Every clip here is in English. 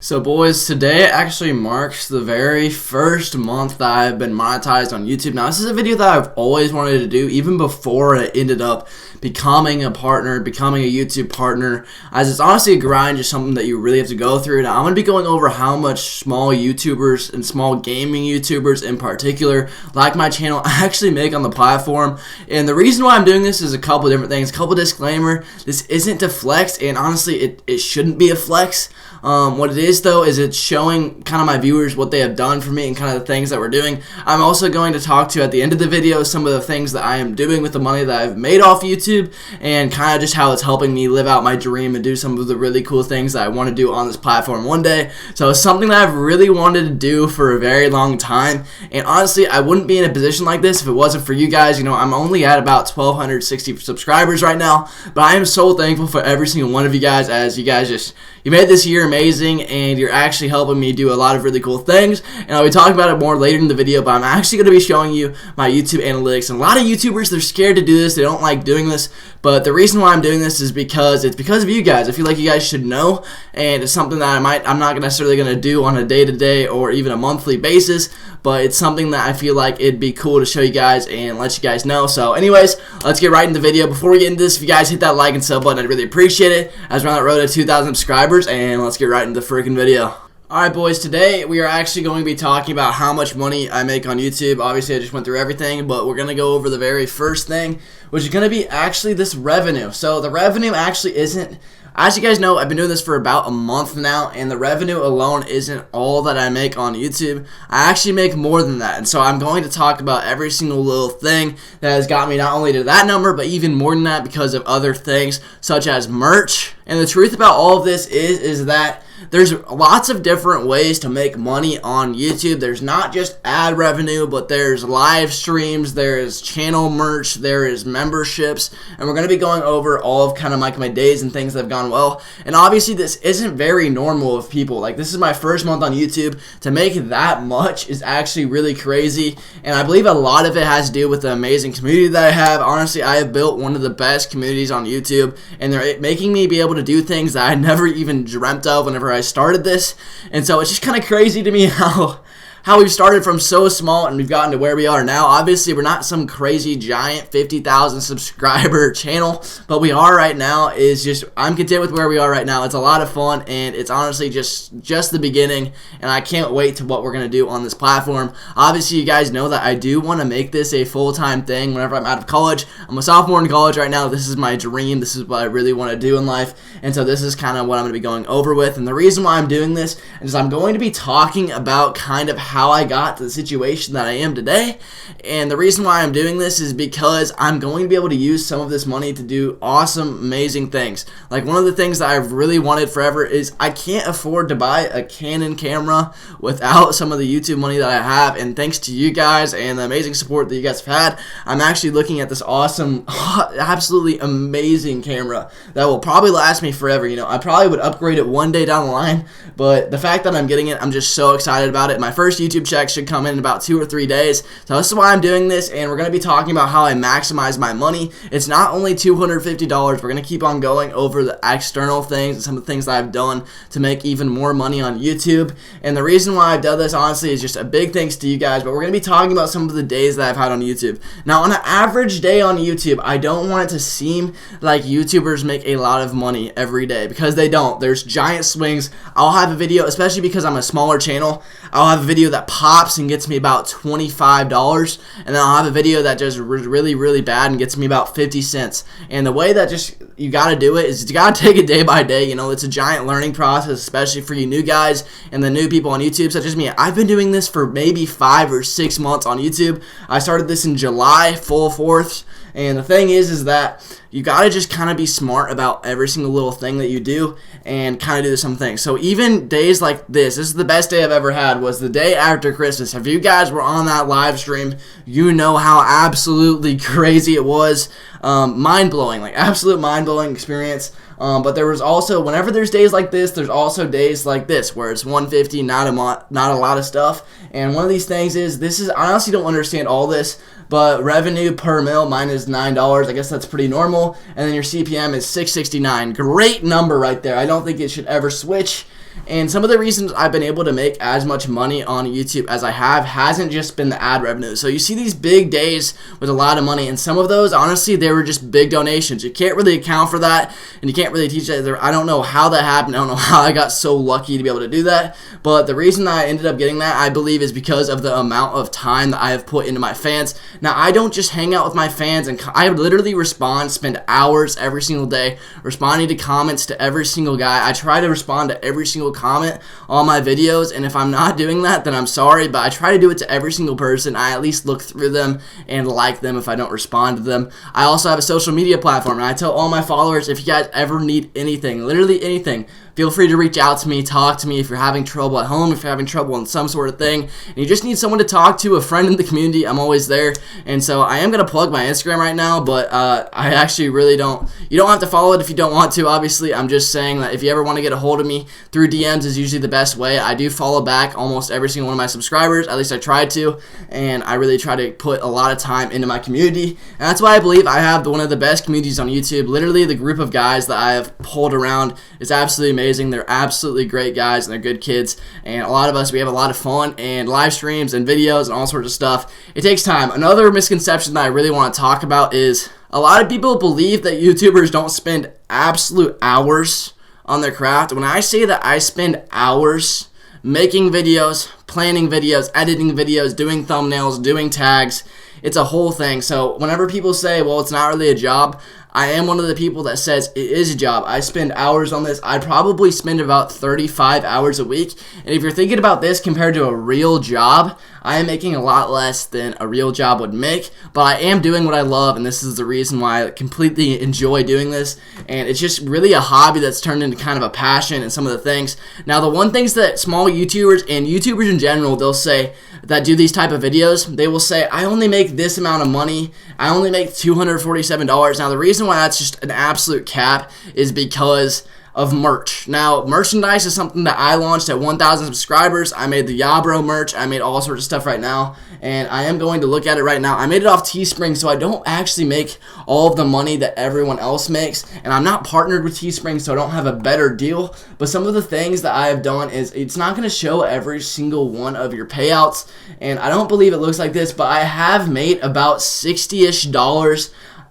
So boys, today actually marks the very first month that I've been monetized on YouTube. Now this is a video that I've always wanted to do even before I ended up becoming a partner, becoming a YouTube partner, as it's honestly a grind, just something that you really have to go through. Now I'm going to be going over how much small YouTubers and small gaming YouTubers in particular, like my channel, actually make on the platform. And the reason why I'm doing this is a couple different things. A couple disclaimer, this isn't to flex, and honestly it shouldn't be a flex. What it is though is it's showing kind of my viewers what they have done for me and kind of the things that we're doing. I'm also going to talk to you at the end of the video some of the things that I am doing with the money that I've made off YouTube and kind of just how it's helping me live out my dream and do some of the really cool things that I want to do on this platform one day. So it's something that I've really wanted to do for a very long time, and honestly I wouldn't be in a position like this if it wasn't for you guys. You know, I'm only at about 1,260 subscribers right now, but I am so thankful for every single one of you guys, as you guys you made this year amazing, and you're actually helping me do a lot of really cool things, and I'll be talking about it more later in the video. But I'm actually going to be showing you my YouTube analytics, and a lot of YouTubers, they're scared to do this, they don't like doing this, but the reason why I'm doing this is because it's because of you guys. I feel like you guys should know, and it's something that I'm not necessarily going to do on a day-to-day or even a monthly basis, but it's something that I feel like it'd be cool to show you guys and let you guys know. So anyways, let's get right into the video. Before we get into this, if you guys hit that like and sub button, I'd really appreciate it, as we're on that road to 2,000 subscribers, and let's get right into the freaking video. Alright boys, today we are actually going to be talking about how much money I make on YouTube. Obviously I just went through everything, but we're going to go over the very first thing, which is going to be actually this revenue. So the revenue actually isn't, as you guys know, I've been doing this for about a month now, and the revenue alone isn't all that I make on YouTube. I actually make more than that, and so I'm going to talk about every single little thing that has got me not only to that number, but even more than that because of other things such as merch. And the truth about all of this is that there's lots of different ways to make money on YouTube. There's not just ad revenue, but there's live streams, there's channel merch, there is memberships, and we're going to be going over all of kind of like my days and things that have gone well. And obviously this isn't very normal of people. Like, this is my first month on YouTube. To make that much is actually really crazy, and I believe a lot of it has to do with the amazing community that I have. Honestly, I have built one of the best communities on YouTube, and they're making me be able to do things that I never even dreamt of whenever I started this. And so it's just kind of crazy to me how we've started from so small and we've gotten to where we are now. Obviously we're not some crazy giant 50,000 subscriber channel, but we are right now. I'm content with where we are right now. It's a lot of fun, and it's honestly just the beginning, and I can't wait to what we're going to do on this platform. Obviously you guys know that I do want to make this a full-time thing whenever I'm out of college. I'm a sophomore in college right now. This is my dream. This is what I really want to do in life, and so this is kind of what I'm going to be going over with. And the reason why I'm doing this is I'm going to be talking about kind of how I got to the situation that I am today. And the reason why I'm doing this is because I'm going to be able to use some of this money to do awesome, amazing things. Like, one of the things that I've really wanted forever is I can't afford to buy a Canon camera without some of the YouTube money that I have, and thanks to you guys and the amazing support that you guys have had, I'm actually looking at this awesome, absolutely amazing camera that will probably last me forever. You know, I probably would upgrade it one day down the line, but the fact that I'm getting it, I'm just so excited about it. My first YouTube check should come in about 2 or 3 days. So this is why I'm doing this, and we're going to be talking about how I maximize my money. It's not only $250. We're going to keep on going over the external things and some of the things that I've done to make even more money on YouTube. And the reason why I've done this, honestly, is just a big thanks to you guys, but we're going to be talking about some of the days that I've had on YouTube. Now, on an average day on YouTube, I don't want it to seem like YouTubers make a lot of money every day, because they don't. There's giant swings. I'll have a video, especially because I'm a smaller channel, I'll have a video that pops and gets me about $25, and then I'll have a video that just really, really bad and gets me about 50 cents. And the way that you got to do it is you got to take it day by day. You know, it's a giant learning process, especially for you new guys and the new people on YouTube, such as me. I've been doing this for maybe 5 or 6 months on YouTube. I started this in July, full force. And the thing is that you got to just kind of be smart about every single little thing that you do and kind of do some things. So even days like this is the best day I've ever had, was the day after Christmas. If you guys were on that live stream, you know how absolutely crazy it was. Mind-blowing, like absolute mind-blowing experience. But there was also, whenever there's days like this, there's also days like this where it's 150, not a lot of stuff. And one of these things is, I honestly don't understand all this, but revenue per mil, mine is $9. I guess that's pretty normal. And then your CPM is $6.69. Great number right there. I don't think it should ever switch. And some of the reasons I've been able to make as much money on YouTube as I have hasn't just been the ad revenue. So you see these big days with a lot of money, and some of those, honestly, they were just big donations. You can't really account for that, and you can't really teach that. I don't know how that happened. I don't know how I got so lucky to be able to do that, but the reason that I ended up getting that, I believe, is because of the amount of time that I have put into my fans. Now, I don't just hang out with my fans, and I literally spend hours every single day responding to comments to every single guy. I try to respond to every single comment on my videos, and if I'm not doing that, then I'm sorry, but I try to do it to every single person. I at least look through them and like them if I don't respond to them. I also have a social media platform, and I tell all my followers, if you guys ever need anything, literally anything, feel free to reach out to me, talk to me if you're having trouble at home, if you're having trouble in some sort of thing, and you just need someone to talk to, a friend in the community, I'm always there. And so I am going to plug my Instagram right now, but I actually really don't. You don't have to follow it if you don't want to, obviously. I'm just saying that if you ever want to get a hold of me, through DMs is usually the best way. I do follow back almost every single one of my subscribers, at least I try to, and I really try to put a lot of time into my community, and that's why I believe I have one of the best communities on YouTube. Literally, the group of guys that I have pulled around is absolutely amazing. They're absolutely great guys, and they're good kids, and a lot of us, we have a lot of fun and live streams and videos and all sorts of stuff. It takes time. Another misconception that I really want to talk about is a lot of people believe that YouTubers don't spend absolute hours on their craft. When I say that I spend hours making videos, planning videos, editing videos, doing thumbnails, doing tags, it's a whole thing. So whenever people say, well, it's not really a job, I am one of the people that says it is a job. I spend hours on this. I probably spend about 35 hours a week. And if you're thinking about this compared to a real job, I am making a lot less than a real job would make, but I am doing what I love, and this is the reason why I completely enjoy doing this. And it's just really a hobby that's turned into kind of a passion and some of the things. Now, the one things that small YouTubers and YouTubers in general, they'll say that do these type of videos, they will say, I only make this amount of money. I only make $247. Now, the reason why that's just an absolute cap is because of merch. Now, merchandise is something that I launched at 1,000 subscribers. I made the Yabro merch. I made all sorts of stuff right now, and I am going to look at it right now. I made it off Teespring, so I don't actually make all of the money that everyone else makes, and I'm not partnered with Teespring, so I don't have a better deal. But some of the things that I have done is it's not going to show every single one of your payouts, and I don't believe it looks like this, but I have made about $60-ish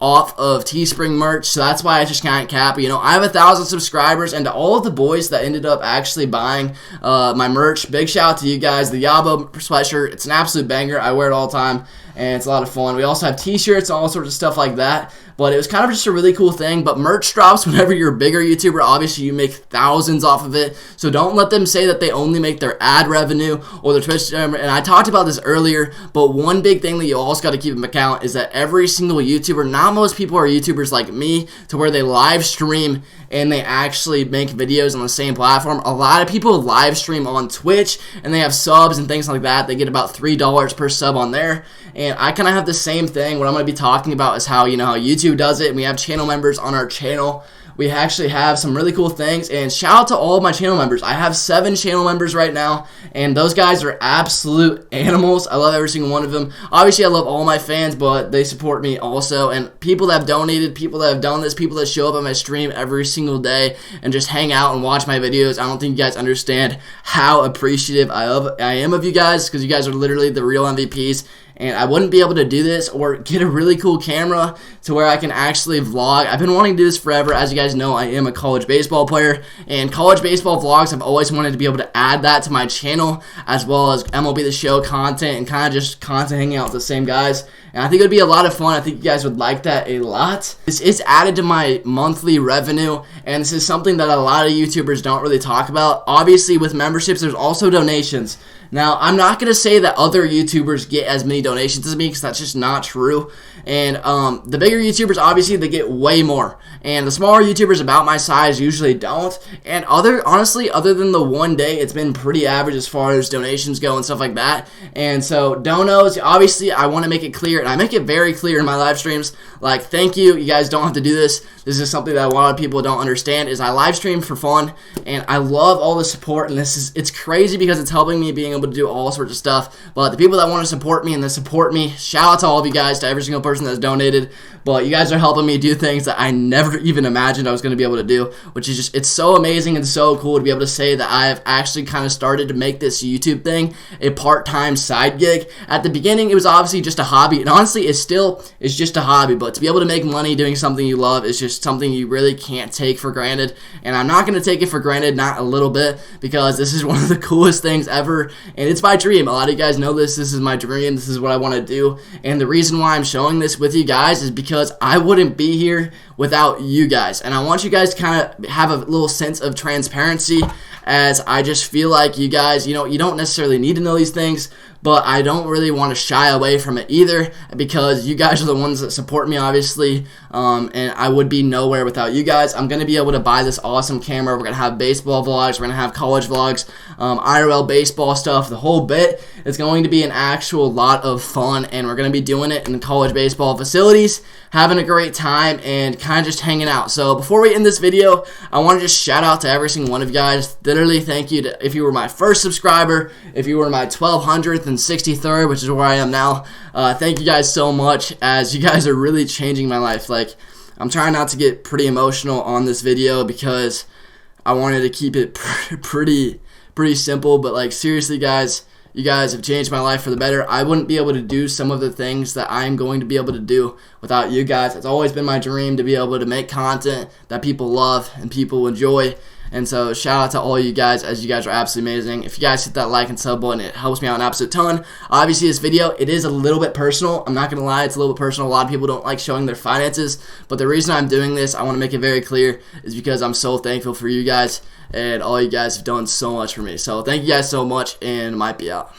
off of Teespring merch, so that's why I just can't cap. You know, I have 1,000 subscribers, and to all of the boys that ended up actually buying my merch, big shout out to you guys. The Yabo sweatshirt, it's an absolute banger. I wear it all the time, and it's a lot of fun. We also have t-shirts and all sorts of stuff like that, but it was kind of just a really cool thing. But merch drops whenever you're a bigger YouTuber. Obviously, you make thousands off of it, so don't let them say that they only make their ad revenue or their Twitch. And I talked about this earlier, but one big thing that you also got to keep in account is that every single YouTuber, not most people are YouTubers like me, to where they live stream and they actually make videos on the same platform. A lot of people live stream on Twitch, and they have subs and things like that. They get about $3 per sub on there. And I kind of have the same thing. What I'm going to be talking about is how, you know, how YouTube does it. And we have channel members on our channel. We actually have some really cool things, and shout out to all of my channel members. I have 7 channel members right now, and those guys are absolute animals. I love every single one of them. Obviously, I love all my fans, but they support me also, and people that have donated, people that have done this, people that show up on my stream every single day and just hang out and watch my videos. I don't think you guys understand how appreciative I am of you guys, because you guys are literally the real MVPs. And I wouldn't be able to do this or get a really cool camera to where I can actually vlog. I've been wanting to do this forever. As you guys know, I am a college baseball player, and college baseball vlogs, I've always wanted to be able to add that to my channel, as well as MLB The Show content and kind of just content hanging out with the same guys. And I think it would be a lot of fun. I think you guys would like that a lot. This is added to my monthly revenue, and this is something that a lot of YouTubers don't really talk about. Obviously, with memberships, there's also donations. Now, I'm not going to say that other YouTubers get as many donations as me, because that's just not true. And the bigger YouTubers, obviously, they get way more. And the smaller YouTubers about my size usually don't. And honestly, other than the one day, it's been pretty average as far as donations go and stuff like that. And so, donos, obviously, I want to make it clear, and I make it very clear in my live streams, like, thank you, you guys don't have to do this. This is something that a lot of people don't understand, is I live stream for fun, and I love all the support, and it's crazy because it's helping me being able to do all sorts of stuff. But the people that want to support me and that support me, shout out to all of you guys, to every single person person that's donated, but you guys are helping me do things that I never even imagined I was going to be able to do, which is just, it's so amazing and so cool to be able to say that I have actually kind of started to make this YouTube thing a part-time side gig. At the beginning, it was obviously just a hobby, and honestly, it's just a hobby, but to be able to make money doing something you love is just something you really can't take for granted, and I'm not going to take it for granted, not a little bit, because this is one of the coolest things ever, and it's my dream. A lot of you guys know this is my dream, this is what I want to do, and the reason why I'm showing this with you guys is because I wouldn't be here without you guys, and I want you guys to kind of have a little sense of transparency, as I just feel like you guys, you don't necessarily need to know these things, but I don't really want to shy away from it either, because you guys are the ones that support me, obviously, and I would be nowhere without you guys. I'm going to be able to buy this awesome camera. We're going to have baseball vlogs. We're going to have college vlogs, IRL baseball stuff, the whole bit. It's going to be an actual lot of fun, and we're going to be doing it in college baseball facilities, having a great time, and kind of just hanging out. So before we end this video, I want to just shout out to every single one of you guys. Literally, thank you to, if you were my first subscriber, if you were my 1200th and 63rd, which is where I am now. Thank you guys so much, as you guys are really changing my life. Like, I'm trying not to get pretty emotional on this video because I wanted to keep it pretty simple, but like, seriously guys, you guys have changed my life for the better. I wouldn't be able to do some of the things that I'm going to be able to do without you guys. It's always been my dream to be able to make content that people love and people enjoy. And so shout out to all you guys, as you guys are absolutely amazing. If you guys hit that like and sub button, it helps me out an absolute ton. Obviously, this video, it is a little bit personal. I'm not going to lie, it's a little bit personal. A lot of people don't like showing their finances, but the reason I'm doing this, I want to make it very clear, is because I'm so thankful for you guys, and all you guys have done so much for me. So thank you guys so much, and might be out.